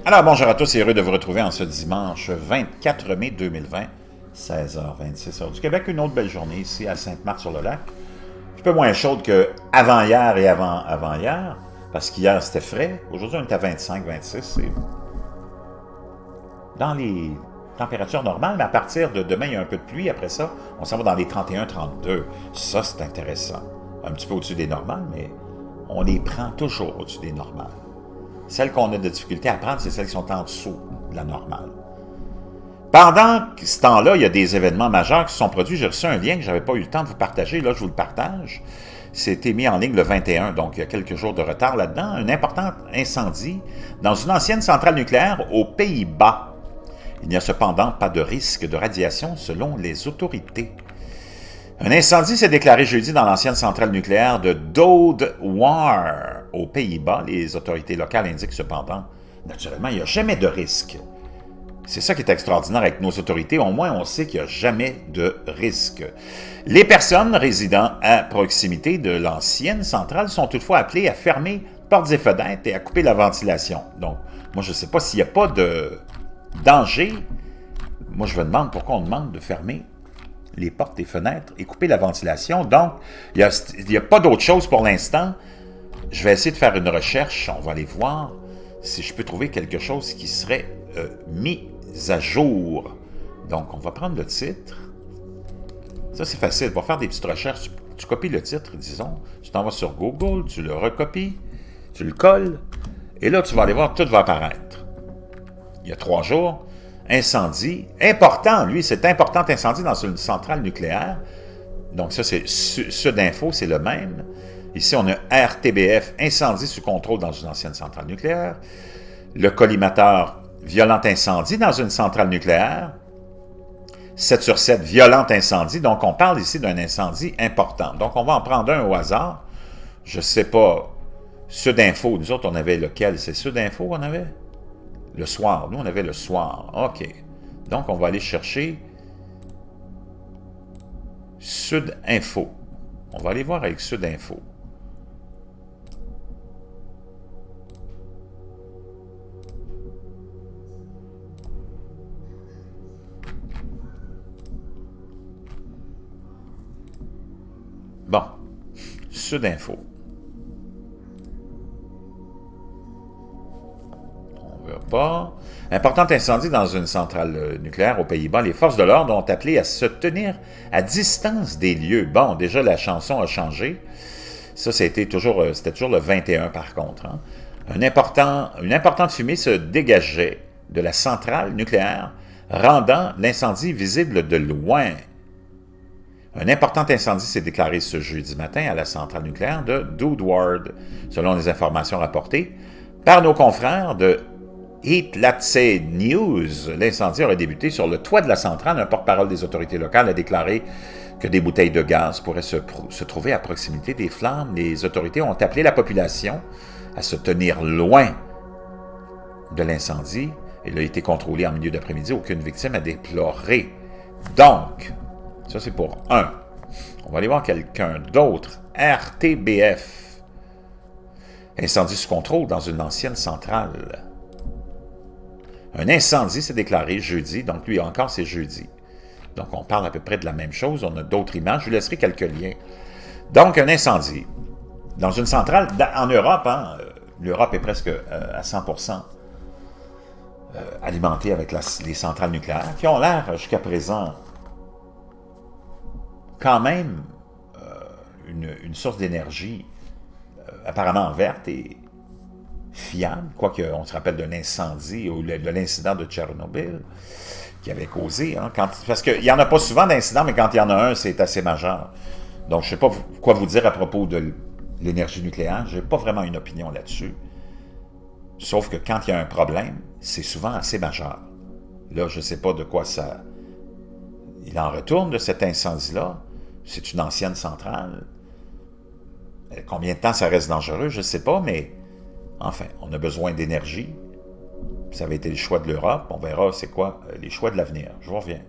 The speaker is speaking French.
Alors, bonjour à tous et heureux de vous retrouver en ce dimanche 24 mai 2020, 16h26, heure du Québec. Une autre belle journée ici à Sainte-Marthe-sur-le-Lac. Un peu moins chaude qu'avant-hier et avant-hier, parce qu'hier c'était frais. Aujourd'hui, on est à 25, 26. C'est dans les températures normales, mais à partir de demain, il y a un peu de pluie. Après ça, on s'en va dans les 31, 32. Ça, c'est intéressant. Un petit peu au-dessus des normales, mais on les prend toujours au-dessus des normales. Celles qu'on a de difficulté à prendre, c'est celles qui sont en dessous de la normale. Pendant ce temps-là, il y a des événements majeurs qui se sont produits. J'ai reçu un lien que je n'avais pas eu le temps de vous partager. Là, je vous le partage. C'était mis en ligne le 21, donc il y a quelques jours de retard là-dedans. Un important incendie dans une ancienne centrale nucléaire aux Pays-Bas. Il n'y a cependant pas de risque de radiation selon les autorités. Un incendie s'est déclaré jeudi dans l'ancienne centrale nucléaire de Dodewaar, aux Pays-Bas. Les autorités locales indiquent cependant, naturellement, il n'y a jamais de risque. C'est ça qui est extraordinaire avec nos autorités. Au moins, on sait qu'il n'y a jamais de risque. Les personnes résidant à proximité de l'ancienne centrale sont toutefois appelées à fermer portes et fenêtres et à couper la ventilation. Donc, moi, je ne sais pas s'il n'y a pas de danger. Moi, je me demande pourquoi on demande de fermer les portes et fenêtres et couper la ventilation. Donc, il n'y a pas d'autre chose pour l'instant. Je vais essayer de faire une recherche. On va aller voir si je peux trouver quelque chose qui serait mis à jour. Donc, on va prendre le titre. Ça, c'est facile. On va faire des petites recherches. Tu copies le titre, disons. Tu t'en vas sur Google, tu le recopies, tu le colles. Et là, tu vas aller voir, tout va apparaître. Il y a 3 jours. Incendie important, lui, c'est important incendie dans une centrale nucléaire. Donc ça, c'est Sudinfo, c'est le même. Ici, on a RTBF, incendie sous contrôle dans une ancienne centrale nucléaire. Le collimateur, violent incendie dans une centrale nucléaire. 7/7, violent incendie. Donc, on parle ici d'un incendie important. Donc, on va en prendre un au hasard. Je ne sais pas. Sudinfo, nous autres, on avait lequel? C'est Sudinfo qu'on avait? Le soir. Nous, on avait le soir. OK. Donc, on va aller chercher Sudinfo. On va aller voir avec Sudinfo. Bon. Sudinfo. Pas. Important incendie dans une centrale nucléaire aux Pays-Bas. Les forces de l'ordre ont appelé à se tenir à distance des lieux. Bon, déjà, la chanson a changé. Ça, c'était toujours le 21, par contre. Hein. Une importante fumée se dégageait de la centrale nucléaire, rendant l'incendie visible de loin. Un important incendie s'est déclaré ce jeudi matin à la centrale nucléaire de Dodewaar, selon les informations rapportées par nos confrères de Heatlatse News. L'incendie aurait débuté sur le toit de la centrale. Un porte-parole des autorités locales a déclaré que des bouteilles de gaz pourraient se trouver à proximité des flammes. Les autorités ont appelé la population à se tenir loin de l'incendie. Il a été contrôlé en milieu d'après-midi. Aucune victime à déplorer. Donc, ça c'est pour un. On va aller voir quelqu'un d'autre. RTBF. Incendie sous contrôle dans une ancienne centrale. Un incendie s'est déclaré jeudi, donc lui encore c'est jeudi. Donc on parle à peu près de la même chose, on a d'autres images, je vous laisserai quelques liens. Donc un incendie dans une centrale en Europe, hein, l'Europe est presque à 100% alimentée avec les centrales nucléaires, qui ont l'air jusqu'à présent quand même une source d'énergie apparemment verte et fiable, quoique on se rappelle de l'incendie ou de l'incident de Tchernobyl qui avait causé. Hein, parce qu'il n'y en a pas souvent d'incidents, mais quand il y en a un, c'est assez majeur. Donc, je ne sais pas quoi vous dire à propos de l'énergie nucléaire. Je n'ai pas vraiment une opinion là-dessus. Sauf que quand il y a un problème, c'est souvent assez majeur. Là, je ne sais pas de quoi ça... Il en retourne de cet incendie-là. C'est une ancienne centrale. Combien de temps ça reste dangereux, je ne sais pas, mais... Enfin, on a besoin d'énergie. Ça avait été le choix de l'Europe. On verra c'est quoi les choix de l'avenir. Je vous reviens.